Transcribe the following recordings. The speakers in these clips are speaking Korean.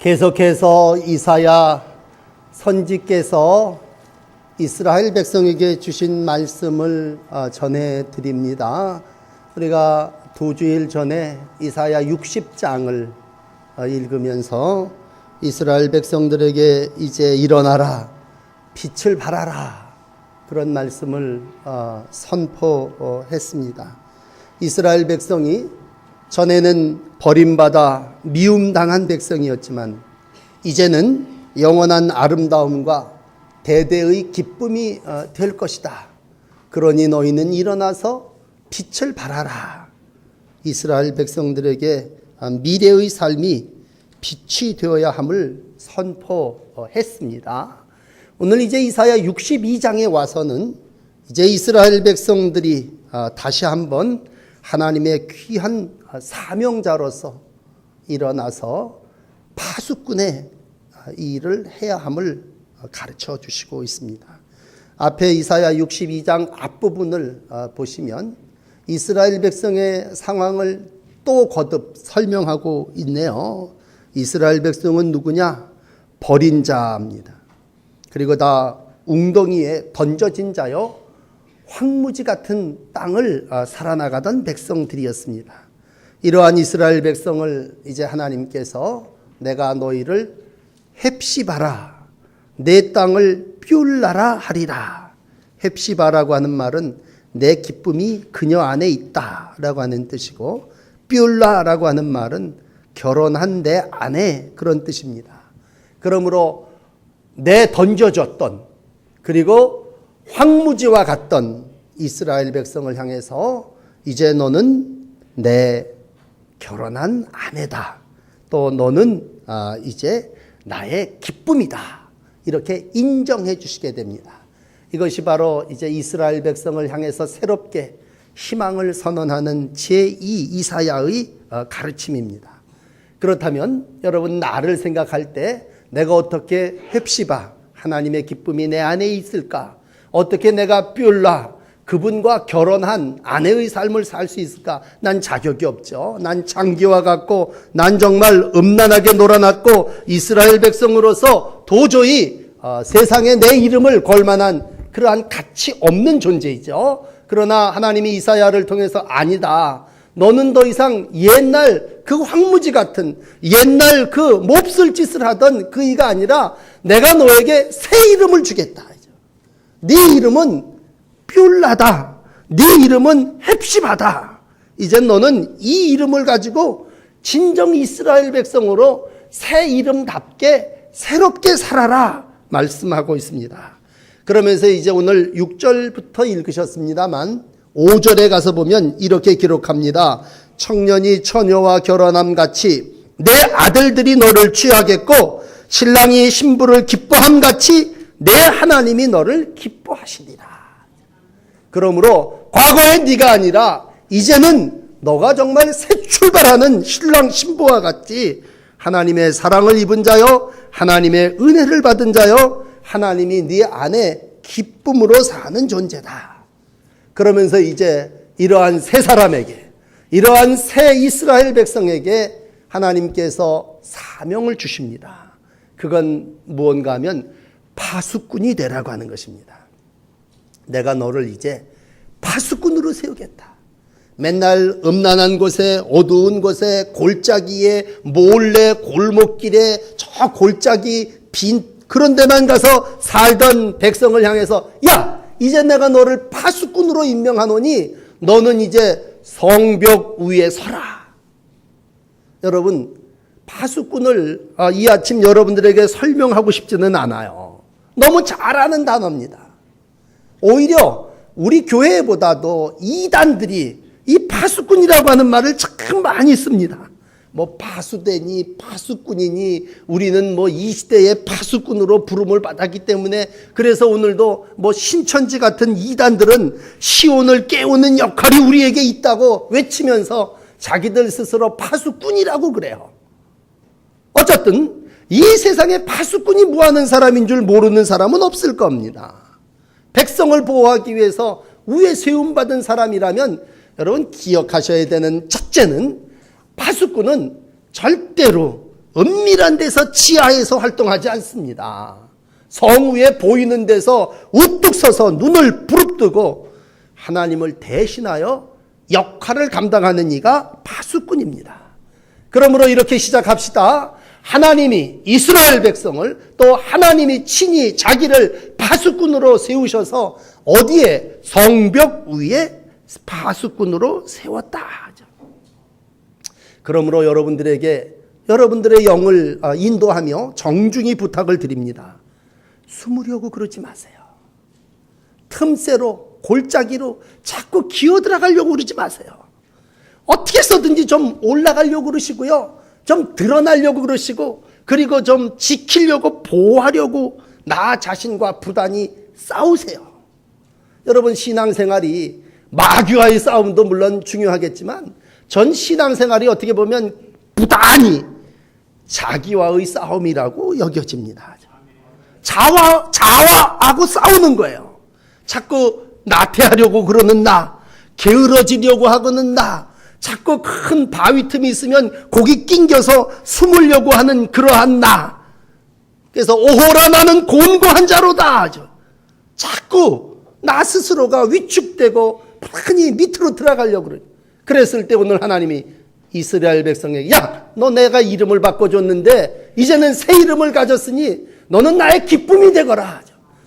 계속해서 이사야 선지께서 이스라엘 백성에게 주신 말씀을 전해드립니다. 우리가 2주일 전에 이사야 60장을 읽으면서 이스라엘 백성들에게 이제 일어나라, 빛을 발하라, 그런 말씀을 선포했습니다. 이스라엘 백성이 전에는 버림받아 미움당한 백성이었지만 이제는 영원한 아름다움과 대대의 기쁨이 될 것이다. 그러니 너희는 일어나서 빛을 발하라. 이스라엘 백성들에게 미래의 삶이 빛이 되어야 함을 선포했습니다. 오늘 이제 이사야 62장에 와서는 이제 이스라엘 백성들이 다시 한번 하나님의 귀한 사명자로서 일어나서 파수꾼의 일을 해야 함을 가르쳐 주시고 있습니다. 앞에 이사야 62장 앞부분을 보시면 이스라엘 백성의 상황을 또 거듭 설명하고 있네요. 이스라엘 백성은 누구냐? 버린 자입니다. 그리고 다 웅덩이에 던져진 자요, 황무지 같은 땅을 살아나가던 백성들이었습니다. 이러한 이스라엘 백성을 이제 하나님께서 내가 너희를 헵시바라, 내 땅을 뷸라라 하리라. 헵시바라고 하는 말은 내 기쁨이 그녀 안에 있다라고 하는 뜻이고, 뷸라라고 하는 말은 결혼한 내 아내, 그런 뜻입니다. 그러므로 내 던져졌던, 그리고 황무지와 같던 이스라엘 백성을 향해서 이제 너는 내 결혼한 아내다. 또 너는 이제 나의 기쁨이다. 이렇게 인정해 주시게 됩니다. 이것이 바로 이제 이스라엘 백성을 향해서 새롭게 희망을 선언하는 제2 이사야의 가르침입니다. 그렇다면 여러분, 나를 생각할 때 내가 어떻게 헵시바, 하나님의 기쁨이 내 안에 있을까? 어떻게 내가 뷸라, 그분과 결혼한 아내의 삶을 살 수 있을까? 난 자격이 없죠. 난 장기와 같고, 난 정말 음란하게 놀아났고, 이스라엘 백성으로서 도저히 세상에 내 이름을 걸 만한 그러한 가치 없는 존재이죠. 그러나 하나님이 이사야를 통해서 아니다. 너는 더 이상 옛날 그 황무지 같은, 옛날 그 몹쓸 짓을 하던 그 이가 아니라 내가 너에게 새 이름을 주겠다. 네 이름은 뷸라다. 네 이름은 헵시바다. 이제 너는 이 이름을 가지고 진정 이스라엘 백성으로 새 이름답게 새롭게 살아라 말씀하고 있습니다. 그러면서 이제 오늘 6절부터 읽으셨습니다만 5절에 가서 보면 이렇게 기록합니다. 청년이 처녀와 결혼함 같이 내 아들들이 너를 취하겠고, 신랑이 신부를 기뻐함 같이 내 하나님이 너를 기뻐하시리라. 그러므로 과거의 네가 아니라 이제는 너가 정말 새 출발하는 신랑 신부와 같이 하나님의 사랑을 입은 자요, 하나님의 은혜를 받은 자요, 하나님이 네 안에 기쁨으로 사는 존재다. 그러면서 이제 이러한 새 사람에게, 이러한 새 이스라엘 백성에게 하나님께서 사명을 주십니다. 그건 무언가 하면 파수꾼이 되라고 하는 것입니다. 내가 너를 이제 파수꾼으로 세우겠다. 맨날 음란한 곳에, 어두운 곳에, 골짜기에, 몰래 골목길에, 저 골짜기 빈 그런 데만 가서 살던 백성을 향해서, 야, 이제 내가 너를 파수꾼으로 임명하노니 너는 이제 성벽 위에 서라. 여러분, 파수꾼을 이 아침 여러분들에게 설명하고 싶지는 않아요. 너무 잘 아는 단어입니다. 오히려 우리 교회보다도 이단들이 이 파수꾼이라고 하는 말을 참 많이 씁니다. 뭐 파수되니 파수꾼이니 우리는 뭐 이 시대의 파수꾼으로 부름을 받았기 때문에, 그래서 오늘도 뭐 신천지 같은 이단들은 시온을 깨우는 역할이 우리에게 있다고 외치면서 자기들 스스로 파수꾼이라고 그래요. 어쨌든 이 세상에 파수꾼이 뭐하는 사람인 줄 모르는 사람은 없을 겁니다. 백성을 보호하기 위해서 위에 세움받은 사람이라면 여러분 기억하셔야 되는 첫째는, 파수꾼은 절대로 은밀한 데서 지하에서 활동하지 않습니다. 성위에 보이는 데서 우뚝 서서 눈을 부릅뜨고 하나님을 대신하여 역할을 감당하는 이가 파수꾼입니다. 그러므로 이렇게 시작합시다. 하나님이 이스라엘 백성을, 또 하나님이 친히 자기를 파수꾼으로 세우셔서 어디에? 성벽 위에 파수꾼으로 세웠다. 그러므로 여러분들의 영을 인도하며 정중히 부탁을 드립니다. 숨으려고 그러지 마세요. 틈새로, 골짜기로 자꾸 기어들어가려고 그러지 마세요. 어떻게 해서든지 좀 올라가려고 그러시고요. 좀 드러나려고 그러시고, 그리고 좀 지키려고, 보호하려고 나 자신과 부단히 싸우세요. 여러분, 신앙생활이 마귀와의 싸움도 물론 중요하겠지만 전 신앙생활이 어떻게 보면 부단히 자기와의 싸움이라고 여겨집니다. 자아하고 싸우는 거예요. 자꾸 나태하려고 그러는 나, 게으러지려고 하고는 나, 자꾸 큰 바위 틈이 있으면 거기 낑겨서 숨으려고 하는 그러한 나. 그래서 오호라 나는 곤고한 자로다. 자꾸 나 스스로가 위축되고 많이 밑으로 들어가려고 그래요. 그랬을 때 오늘 하나님이 이스라엘 백성에게, 야, 너 내가 이름을 바꿔줬는데 이제는 새 이름을 가졌으니 너는 나의 기쁨이 되거라.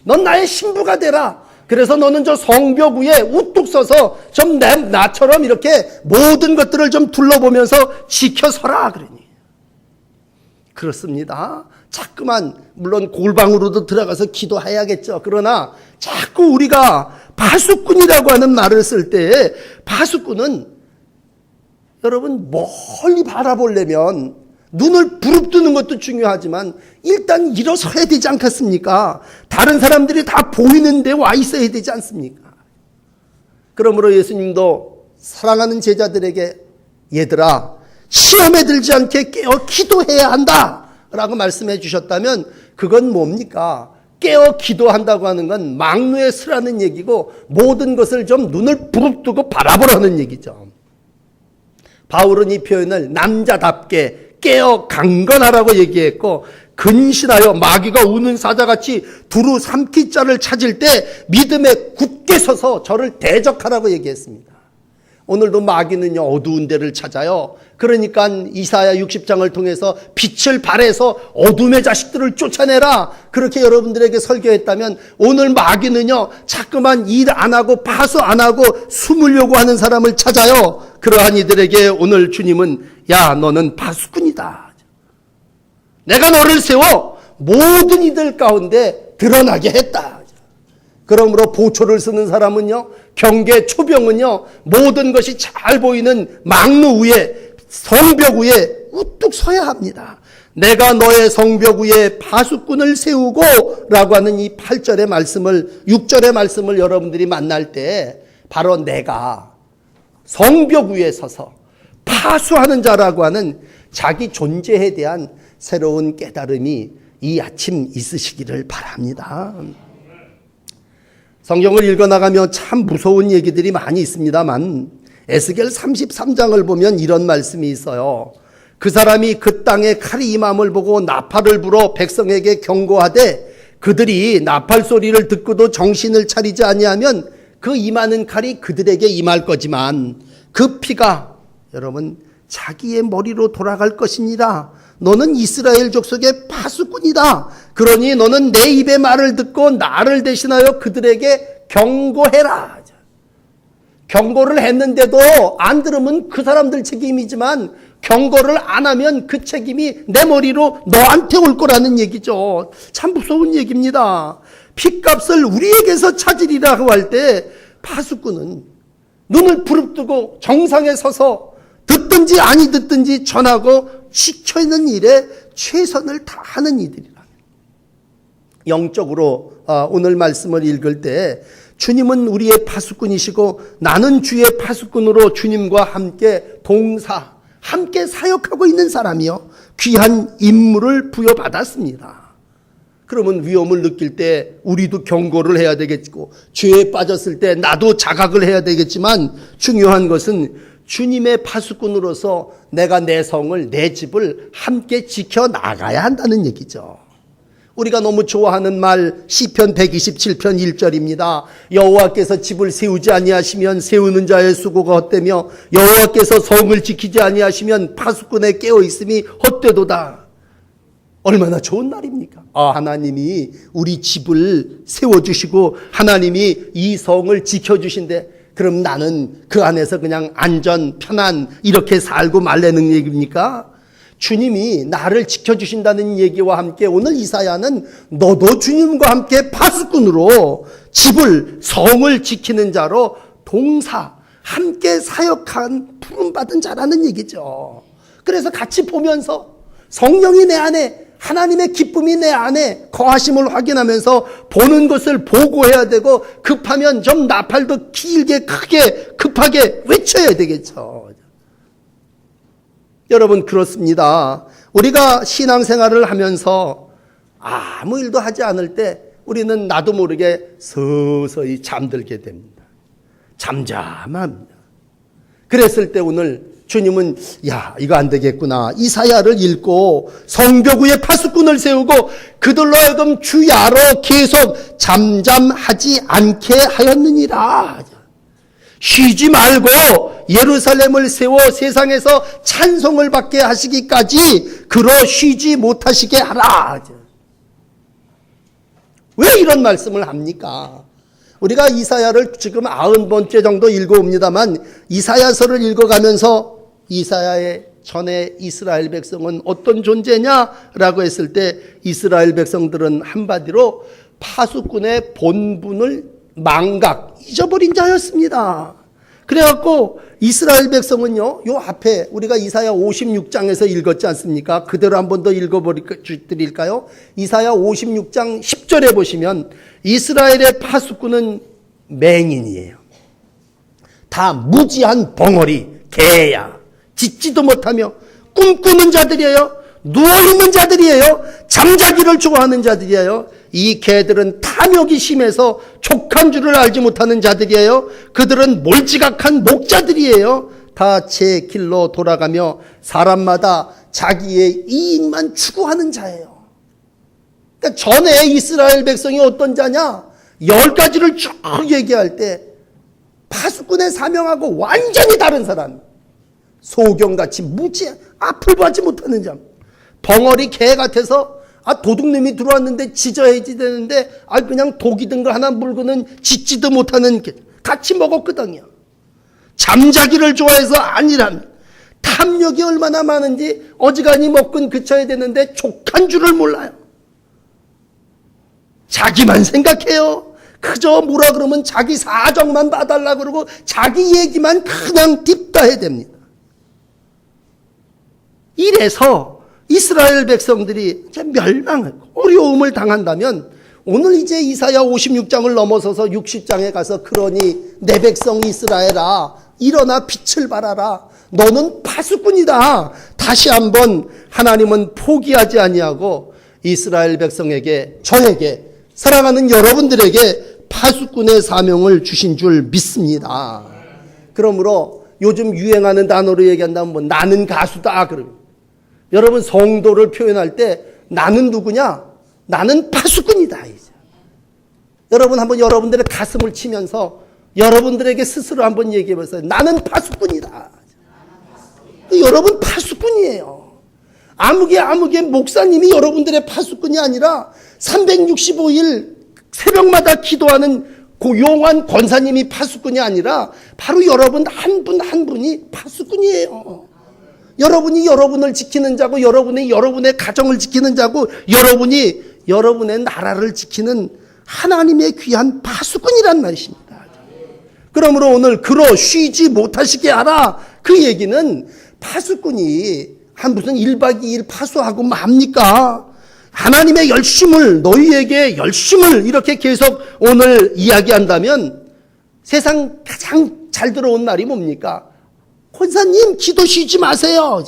넌 나의 신부가 되라. 그래서 너는 저 성벽 위에 우뚝 서서 좀 나처럼 이렇게 모든 것들을 좀 둘러보면서 지켜서라. 그러니. 그렇습니다. 자꾸만 물론 골방으로도 들어가서 기도해야겠죠. 그러나 자꾸 우리가 파수꾼이라고 하는 말을 쓸 때 파수꾼은 여러분 멀리 바라보려면 눈을 부릅뜨는 것도 중요하지만 일단 일어서야 되지 않겠습니까? 다른 사람들이 다 보이는데 와 있어야 되지 않습니까? 그러므로 예수님도 사랑하는 제자들에게 얘들아 시험에 들지 않게 깨어 기도해야 한다 라고 말씀해 주셨다면 그건 뭡니까? 깨어 기도한다고 하는 건 망루에 서라는 얘기고 모든 것을 좀 눈을 부릅뜨고 바라보라는 얘기죠. 바울은 이 표현을 남자답게 깨어 강건하라고 얘기했고 근신하여 마귀가 우는 사자같이 두루 삼킬 자를 찾을 때 믿음에 굳게 서서 저를 대적하라고 얘기했습니다. 오늘도 마귀는요 어두운 데를 찾아요. 그러니까 이사야 60장을 통해서 빛을 발해서 어둠의 자식들을 쫓아내라 그렇게 여러분들에게 설교했다면 오늘 마귀는요 자꾸만 일 안 하고 파수 안 하고 숨으려고 하는 사람을 찾아요. 그러한 이들에게 오늘 주님은 야 너는 파수꾼이다. 내가 너를 세워 모든 이들 가운데 드러나게 했다. 그러므로 보초를 쓰는 사람은요 경계 초병은요 모든 것이 잘 보이는 망루 위에 성벽 위에 우뚝 서야 합니다. 내가 너의 성벽 위에 파수꾼을 세우고 라고 하는 이 8절의 말씀을 6절의 말씀을 여러분들이 만날 때 바로 내가 성벽 위에 서서 파수하는 자라고 하는 자기 존재에 대한 새로운 깨달음이 이 아침 있으시기를 바랍니다. 성경을 읽어나가며 참 무서운 얘기들이 많이 있습니다만 에스겔 33장을 보면 이런 말씀이 있어요. 그 사람이 그 땅에 칼이 임함을 보고 나팔을 불어 백성에게 경고하되 그들이 나팔 소리를 듣고도 정신을 차리지 아니하면 그 임하는 칼이 그들에게 임할 거지만 그 피가 여러분 자기의 머리로 돌아갈 것이니라. 너는 이스라엘 족속의 파수꾼이다. 그러니 너는 내 입의 말을 듣고 나를 대신하여 그들에게 경고해라. 경고를 했는데도 안 들으면 그 사람들 책임이지만 경고를 안 하면 그 책임이 내 머리로 너한테 올 거라는 얘기죠. 참 무서운 얘기입니다. 핏값을 우리에게서 찾으리라고 할 때 파수꾼은 눈을 부릅뜨고 정상에 서서 듣든지 아니 듣든지 전하고 지켜있는 일에 최선을 다하는 이들이라. 영적으로 오늘 말씀을 읽을 때 주님은 우리의 파수꾼이시고 나는 주의 파수꾼으로 주님과 함께 함께 사역하고 있는 사람이요 귀한 임무를 부여받았습니다. 그러면 위험을 느낄 때 우리도 경고를 해야 되겠고 죄에 빠졌을 때 나도 자각을 해야 되겠지만 중요한 것은 주님의 파수꾼으로서 내가 내 성을, 내 집을 함께 지켜나가야 한다는 얘기죠. 우리가 너무 좋아하는 말 시편 127편 1절입니다. 여호와께서 집을 세우지 아니하시면 세우는 자의 수고가 헛되며 여호와께서 성을 지키지 아니하시면 파수꾼의 깨어있음이 헛되도다. 얼마나 좋은 말입니까? 하나님이 우리 집을 세워주시고 하나님이 이 성을 지켜주신대. 그럼 나는 그 안에서 그냥 안전, 편안 이렇게 살고 말라는 얘기입니까? 주님이 나를 지켜주신다는 얘기와 함께 오늘 이사야는 너도 주님과 함께 파수꾼으로 집을, 성을 지키는 자로 동사, 함께 사역한 부름받은 자라는 얘기죠. 그래서 같이 보면서 성령이 내 안에, 하나님의 기쁨이 내 안에 거하심을 확인하면서 보는 것을 보고해야 되고 급하면 좀 나팔도 길게 크게 급하게 외쳐야 되겠죠. 여러분 그렇습니다. 우리가 신앙생활을 하면서 아무 일도 하지 않을 때 우리는 나도 모르게 서서히 잠들게 됩니다. 잠잠합니다. 그랬을 때 오늘 주님은 이거 안 되겠구나. 이사야를 읽고 성벽 위에 파수꾼을 세우고 그들로 하여금 주야로 계속 잠잠하지 않게 하였느니라. 쉬지 말고 예루살렘을 세워 세상에서 찬송을 받게 하시기까지 그러 쉬지 못하시게 하라. 왜 이런 말씀을 합니까? 우리가 이사야를 지금 90번째 정도 읽어옵니다만 이사야서를 읽어가면서 이사야의 전에 이스라엘 백성은 어떤 존재냐라고 했을 때 이스라엘 백성들은 한마디로 파수꾼의 본분을 잊어버린 자였습니다. 그래갖고 이스라엘 백성은요, 요 앞에 우리가 이사야 56장에서 읽었지 않습니까? 그대로 한 번 더 읽어드릴까요? 이사야 56장 10절에 보시면 이스라엘의 파수꾼은 맹인이에요. 다 무지한 벙어리, 개야. 짖지도 못하며 꿈꾸는 자들이에요. 누워있는 자들이에요. 잠자기를 좋아하는 자들이에요. 이 개들은 탐욕이 심해서 족한 줄을 알지 못하는 자들이에요. 그들은 몰지각한 목자들이에요. 다 제 길로 돌아가며 사람마다 자기의 이익만 추구하는 자예요. 그러니까 전에 이스라엘 백성이 어떤 자냐? 10가지를 쭉 얘기할 때 파수꾼의 사명하고 완전히 다른 사람. 소경같이 무지, 앞을 보지 못하는 자. 벙어리 개 같아서 도둑놈이 들어왔는데 짖어야지 되는데 그냥 독이 든 거 하나 물고는 짖지도 못하는 개. 같이 먹었거든요. 잠자기를 좋아해서 아니란 탐욕이 얼마나 많은지 어지간히 먹곤 그쳐야 되는데 족한 줄을 몰라요. 자기만 생각해요. 그저 뭐라 그러면 자기 사정만 봐달라고 그러고 자기 얘기만 그냥 딥다해야 됩니다. 이래서 이스라엘 백성들이 멸망을, 어려움을 당한다면 오늘 이제 이사야 56장을 넘어서서 60장에 가서 그러니 내 백성 이스라엘아 일어나 빛을 발하라. 너는 파수꾼이다. 다시 한번 하나님은 포기하지 아니하고 이스라엘 백성에게, 저에게, 사랑하는 여러분들에게 파수꾼의 사명을 주신 줄 믿습니다. 그러므로 요즘 유행하는 단어로 얘기한다면 나는 가수다 그러면 여러분 성도를 표현할 때 나는 누구냐? 나는 파수꾼이다. 이제. 여러분 한번 여러분들의 가슴을 치면서 여러분들에게 스스로 한번 얘기해 보세요. 나는 파수꾼이다. 여러분 파수꾼이에요. 아무개 목사님이 여러분들의 파수꾼이 아니라 365일 새벽마다 기도하는 고용한 권사님이 파수꾼이 아니라 바로 여러분 한 분 한 분이 파수꾼이에요. 여러분이 여러분을 지키는 자고 여러분이 여러분의 가정을 지키는 자고 여러분이 여러분의 나라를 지키는 하나님의 귀한 파수꾼이란 말이십니다. 그러므로 오늘 그러 쉬지 못하시게 하라. 그 얘기는 파수꾼이 한 무슨 1박 2일 파수하고 맙니까? 하나님의 열심을 너희에게 열심을 이렇게 계속 오늘 이야기한다면 세상 가장 잘 들어온 말이 뭡니까? 권사님 기도 쉬지 마세요.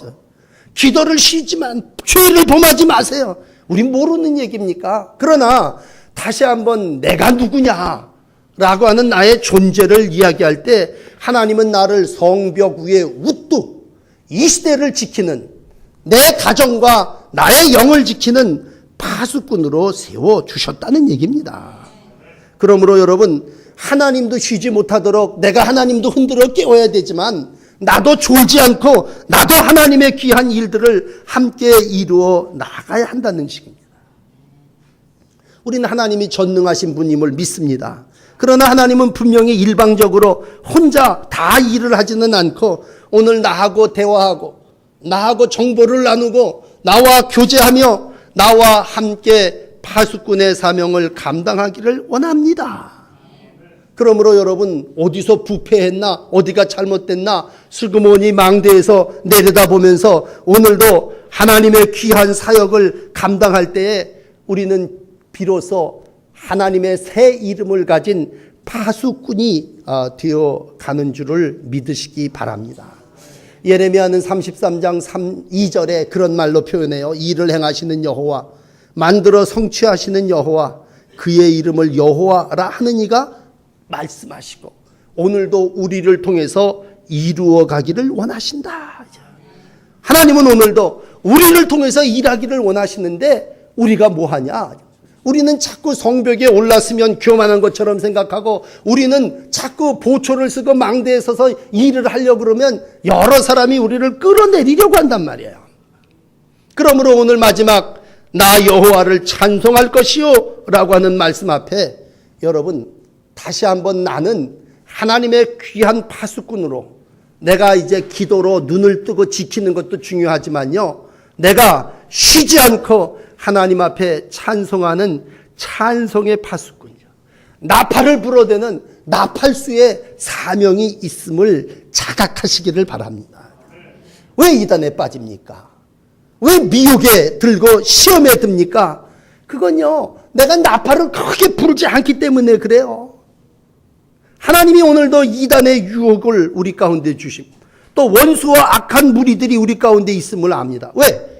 기도를 쉬지만 죄를 범하지 마세요. 우린 모르는 얘기입니까? 그러나 다시 한번 내가 누구냐? 라고 하는 나의 존재를 이야기할 때 하나님은 나를 성벽 위에 우뚝 이 시대를 지키는 내 가정과 나의 영을 지키는 파수꾼으로 세워주셨다는 얘기입니다. 그러므로 여러분, 하나님도 쉬지 못하도록 내가 하나님도 흔들어 깨워야 되지만 나도 졸지 않고 나도 하나님의 귀한 일들을 함께 이루어 나가야 한다는 식입니다. 우리는 하나님이 전능하신 분임을 믿습니다. 그러나 하나님은 분명히 일방적으로 혼자 다 일을 하지는 않고 오늘 나하고 대화하고 나하고 정보를 나누고 나와 교제하며 나와 함께 파수꾼의 사명을 감당하기를 원합니다. 그러므로 여러분, 어디서 부패했나 어디가 잘못됐나 슬그머니 망대에서 내려다보면서 오늘도 하나님의 귀한 사역을 감당할 때에 우리는 비로소 하나님의 새 이름을 가진 파수꾼이 되어 가는 줄을 믿으시기 바랍니다. 예레미야는 33장 2절에 그런 말로 표현해요. 일을 행하시는 여호와, 만들어 성취하시는 여호와, 그의 이름을 여호와라 하는 이가 말씀하시고 오늘도 우리를 통해서 이루어 가기를 원하신다. 하나님은 오늘도 우리를 통해서 일하기를 원하시는데 우리가 뭐하냐? 우리는 자꾸 성벽에 올랐으면 교만한 것처럼 생각하고 우리는 자꾸 보초를 쓰고 망대에 서서 일을 하려고 그러면 여러 사람이 우리를 끌어내리려고 한단 말이에요. 그러므로 오늘 마지막 나 여호와를 찬송할 것이요 라고 하는 말씀 앞에 여러분, 다시 한번 나는 하나님의 귀한 파수꾼으로 내가 이제 기도로 눈을 뜨고 지키는 것도 중요하지만요, 내가 쉬지 않고 하나님 앞에 찬송하는 찬송의 파수꾼이죠. 나팔을 불어대는 나팔수의 사명이 있음을 자각하시기를 바랍니다. 왜 이단에 빠집니까? 왜 미혹에 들고 시험에 듭니까? 그건요, 내가 나팔을 크게 부르지 않기 때문에 그래요. 하나님이 오늘도 이단의 유혹을 우리 가운데 주심, 또 원수와 악한 무리들이 우리 가운데 있음을 압니다. 왜?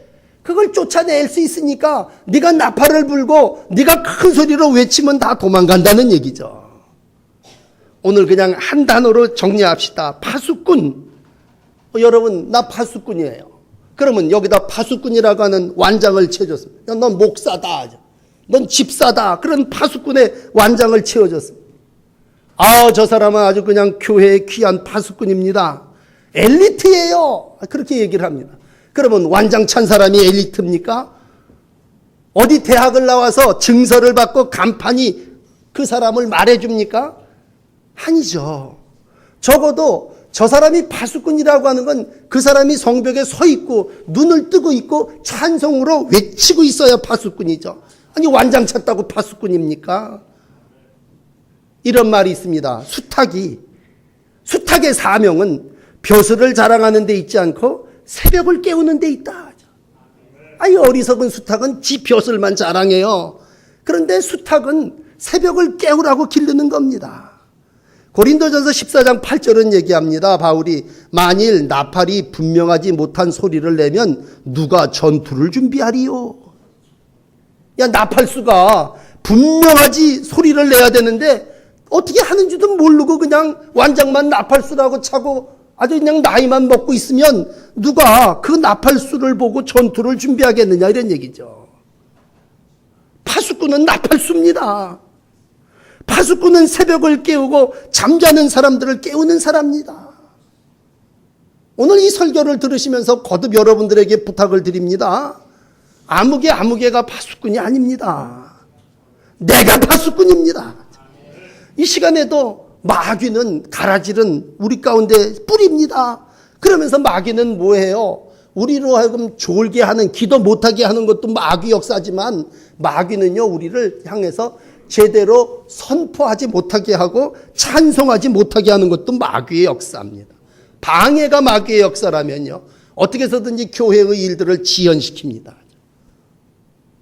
그걸 쫓아낼 수 있으니까 네가 나팔을 불고 네가 큰 소리로 외치면 다 도망간다는 얘기죠. 오늘 그냥 한 단어로 정리합시다. 파수꾼. 여러분, 나 파수꾼이에요. 그러면 여기다 파수꾼이라고 하는 완장을 채워줬습니다. 넌 목사다, 넌 집사다, 그런 파수꾼의 완장을 채워줬습니다. 저 사람은 아주 그냥 교회의 귀한 파수꾼입니다. 엘리트예요. 그렇게 얘기를 합니다. 그러면 완장 찬 사람이 엘리트입니까? 어디 대학을 나와서 증서를 받고 간판이 그 사람을 말해줍니까? 아니죠. 적어도 저 사람이 파수꾼이라고 하는 건 그 사람이 성벽에 서 있고 눈을 뜨고 있고 찬송으로 외치고 있어야 파수꾼이죠. 아니, 완장 찼다고 파수꾼입니까? 이런 말이 있습니다. 수탉의 사명은 벼슬을 자랑하는 데 있지 않고 새벽을 깨우는 데 있다. 아니, 어리석은 수탉은 지 벼슬만 자랑해요. 그런데 수탉은 새벽을 깨우라고 기르는 겁니다. 고린도전서 14장 8절은 얘기합니다. 바울이 만일 나팔이 분명하지 못한 소리를 내면 누가 전투를 준비하리요? 야, 나팔수가 분명하지 소리를 내야 되는데 어떻게 하는지도 모르고 그냥 완장만 나팔수라고 차고 아주 그냥 나이만 먹고 있으면 누가 그 나팔수를 보고 전투를 준비하겠느냐, 이런 얘기죠. 파수꾼은 나팔수입니다. 파수꾼은 새벽을 깨우고 잠자는 사람들을 깨우는 사람입니다. 오늘 이 설교를 들으시면서 거듭 여러분들에게 부탁을 드립니다. 아무개가 파수꾼이 아닙니다. 내가 파수꾼입니다. 이 시간에도 마귀는, 가라질은 우리 가운데 뿌립니다. 그러면서 마귀는 뭐해요? 우리로 하여금 졸게 하는, 기도 못하게 하는 것도 마귀 역사지만 마귀는요, 우리를 향해서 제대로 선포하지 못하게 하고 찬송하지 못하게 하는 것도 마귀의 역사입니다. 방해가 마귀의 역사라면요, 어떻게 해서든지 교회의 일들을 지연시킵니다.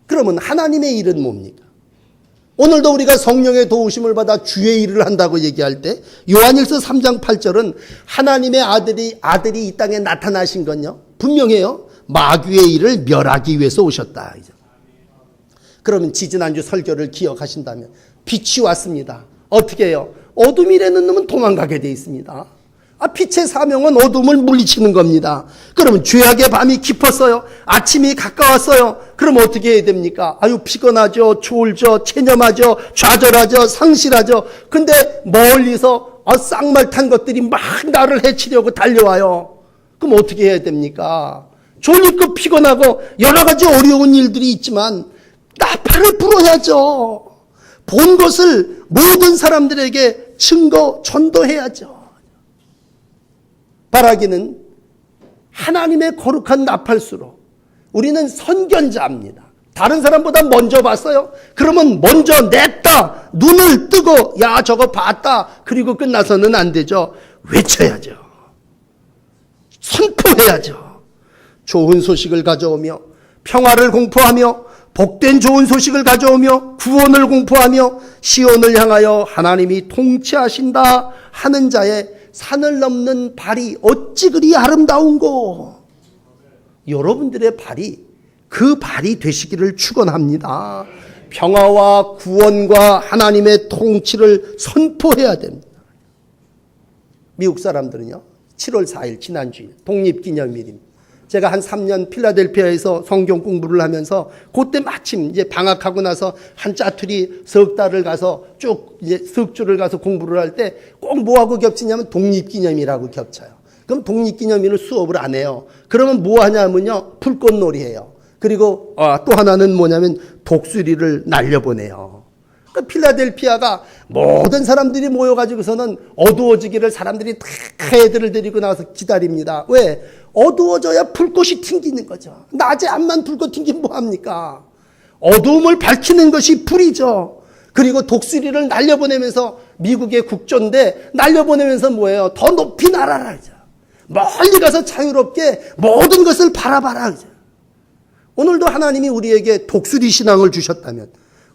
그러면 하나님의 일은 뭡니까? 오늘도 우리가 성령의 도우심을 받아 주의 일을 한다고 얘기할 때 요한일서 3장 8절은 하나님의 아들이 이 땅에 나타나신 건요, 분명해요. 마귀의 일을 멸하기 위해서 오셨다. 그러면 지지난주 설교를 기억하신다면 빛이 왔습니다. 어떻게 해요? 어둠이라는 놈은 도망가게 돼 있습니다. 빛의 사명은 어둠을 물리치는 겁니다. 그러면 죄악의 밤이 깊었어요. 아침이 가까웠어요. 그럼 어떻게 해야 됩니까? 피곤하죠. 졸죠. 체념하죠. 좌절하죠. 상실하죠. 근데 멀리서 쌍말 탄 것들이 막 나를 해치려고 달려와요. 그럼 어떻게 해야 됩니까? 졸리고 피곤하고 여러 가지 어려운 일들이 있지만 나팔을 불어야죠. 본 것을 모든 사람들에게 증거 전도해야죠. 바라기는 하나님의 거룩한 나팔수로 우리는 선견자입니다. 다른 사람보다 먼저 봤어요? 그러면 먼저 냈다. 눈을 뜨고 야 저거 봤다. 그리고 끝나서는 안 되죠. 외쳐야죠. 선포해야죠. 좋은 소식을 가져오며 평화를 공포하며 복된 좋은 소식을 가져오며 구원을 공포하며 시온을 향하여 하나님이 통치하신다 하는 자의 산을 넘는 발이 어찌 그리 아름다운고. 여러분들의 발이 그 발이 되시기를 축원합니다. 평화와 구원과 하나님의 통치를 선포해야 됩니다. 미국 사람들은요, 7월 4일 지난주일 독립기념일입니다. 제가 한 3년 필라델피아에서 성경 공부를 하면서 그때 마침 이제 방학하고 나서 한 짜투리 석 달을 가서 쭉 이제 석 주를 가서 공부를 할 때 꼭 뭐하고 겹치냐면 독립기념일하고 겹쳐요. 그럼 독립기념일을 수업을 안 해요. 그러면 뭐 하냐면요, 불꽃놀이 해요. 그리고 또 하나는 뭐냐면 독수리를 날려보내요. 그러니까 필라델피아가 모든 사람들이 모여가지고서는 어두워지기를 사람들이 다 애들을 데리고 나와서 기다립니다. 왜? 어두워져야 불꽃이 튕기는 거죠. 낮에 앞만 불꽃 튕기면 뭐합니까? 어두움을 밝히는 것이 불이죠. 그리고 독수리를 날려보내면서 미국의 국조인데 날려보내면서 뭐예요? 더 높이 날아라. 멀리 가서 자유롭게 모든 것을 바라봐라. 오늘도 하나님이 우리에게 독수리 신앙을 주셨다면,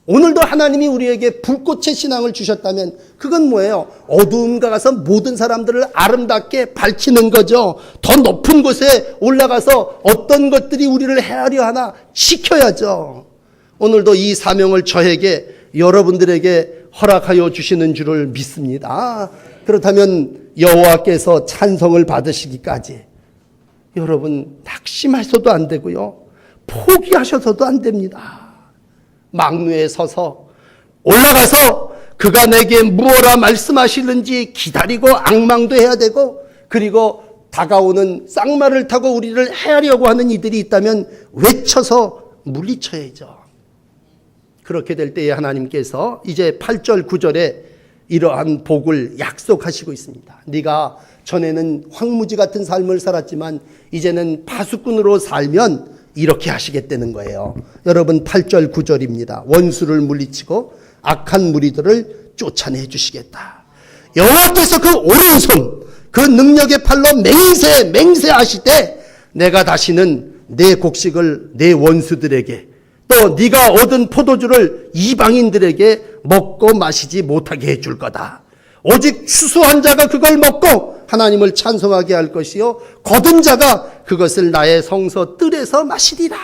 오늘도 하나님이 우리에게 불꽃의 신앙을 주셨다면 그건 뭐예요? 어두움과 가서 모든 사람들을 아름답게 밝히는 거죠. 더 높은 곳에 올라가서 어떤 것들이 우리를 헤아려 하나 지켜야죠. 오늘도 이 사명을 저에게 여러분들에게 허락하여 주시는 줄을 믿습니다. 그렇다면 여호와께서 찬송을 받으시기까지 여러분 낙심하셔도 안 되고요, 포기하셔서도 안 됩니다. 망루에 서서 올라가서 그가 내게 무엇라 말씀하시는지 기다리고 앙망도 해야 되고, 그리고 다가오는 쌍말을 타고 우리를 헤아려고 하는 이들이 있다면 외쳐서 물리쳐야죠. 그렇게 될 때에 하나님께서 이제 8절 9절에 이러한 복을 약속하시고 있습니다. 네가 전에는 황무지 같은 삶을 살았지만 이제는 파수꾼으로 살면 이렇게 하시겠다는 거예요. 여러분 8절 9절입니다. 원수를 물리치고 악한 무리들을 쫓아내 주시겠다. 여호와께서 그 오른손 그 능력의 팔로 맹세하시되 내가 다시는 내 곡식을 내 원수들에게 또 네가 얻은 포도주를 이방인들에게 먹고 마시지 못하게 해줄 거다. 오직 추수한 자가 그걸 먹고 하나님을 찬송하게 할 것이요 거둔 자가 그것을 나의 성소 뜰에서 마시리라.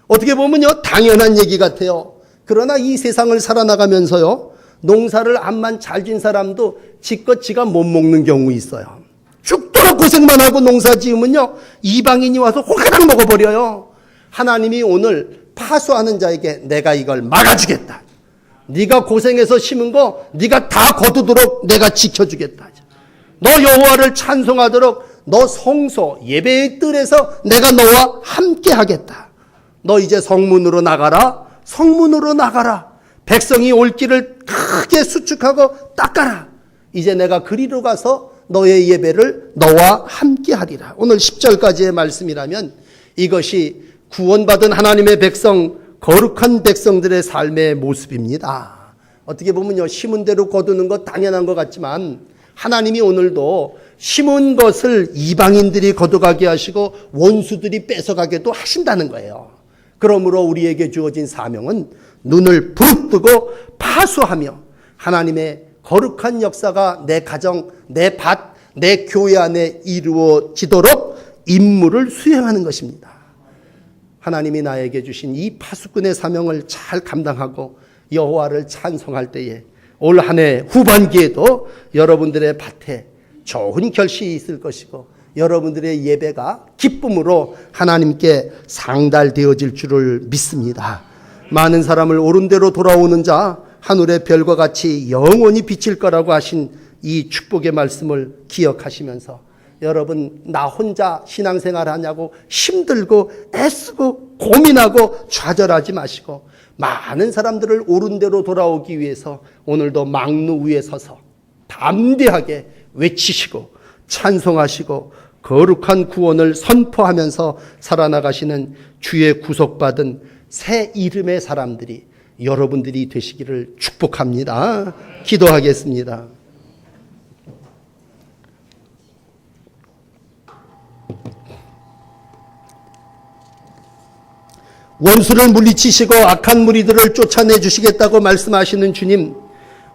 어떻게 보면요 당연한 얘기 같아요. 그러나 이 세상을 살아나가면서요 농사를 암만 잘 진 사람도 지껏 지가 못 먹는 경우 있어요. 죽도록 고생만 하고 농사 지으면요 이방인이 와서 호가닥 먹어버려요. 하나님이 오늘 파수하는 자에게 내가 이걸 막아주겠다. 네가 고생해서 심은 거 네가 다 거두도록 내가 지켜주겠다. 너 여호와를 찬송하도록 너 성소 예배의 뜰에서 내가 너와 함께 하겠다. 너 이제 성문으로 나가라. 성문으로 나가라. 백성이 올 길을 크게 수축하고 닦아라. 이제 내가 그리로 가서 너의 예배를 너와 함께 하리라. 오늘 10절까지의 말씀이라면 이것이 구원받은 하나님의 백성, 거룩한 백성들의 삶의 모습입니다. 어떻게 보면요 심은 대로 거두는 것 당연한 것 같지만 하나님이 오늘도 심은 것을 이방인들이 거둬가게 하시고 원수들이 뺏어가게도 하신다는 거예요. 그러므로 우리에게 주어진 사명은 눈을 부릅뜨고 파수하며 하나님의 거룩한 역사가 내 가정, 내 밭, 내 교회 안에 이루어지도록 임무를 수행하는 것입니다. 하나님이 나에게 주신 이 파수꾼의 사명을 잘 감당하고 여호와를 찬송할 때에 올 한 해 후반기에도 여러분들의 밭에 좋은 결실이 있을 것이고 여러분들의 예배가 기쁨으로 하나님께 상달되어질 줄을 믿습니다. 많은 사람을 옳은 대로 돌아오는 자 하늘의 별과 같이 영원히 비칠 거라고 하신 이 축복의 말씀을 기억하시면서 여러분 나 혼자 신앙생활 하냐고 힘들고 애쓰고 고민하고 좌절하지 마시고 많은 사람들을 옳은 대로 돌아오기 위해서 오늘도 망루 위에 서서 담대하게 외치시고 찬송하시고 거룩한 구원을 선포하면서 살아나가시는 주의 구속받은 새 이름의 사람들이 여러분들이 되시기를 축복합니다. 기도하겠습니다. 원수를 물리치시고 악한 무리들을 쫓아내 주시겠다고 말씀하시는 주님,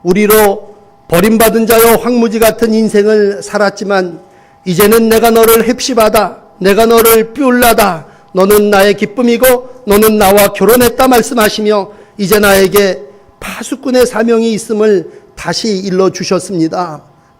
우리로 버림받은 자여 황무지 같은 인생을 살았지만 이제는 내가 너를 햅시바다, 내가 너를 뷸라다, 너는 나의 기쁨이고 너는 나와 결혼했다 말씀하시며 이제 나에게 파수꾼의 사명이 있음을 다시 일러주셨습니다.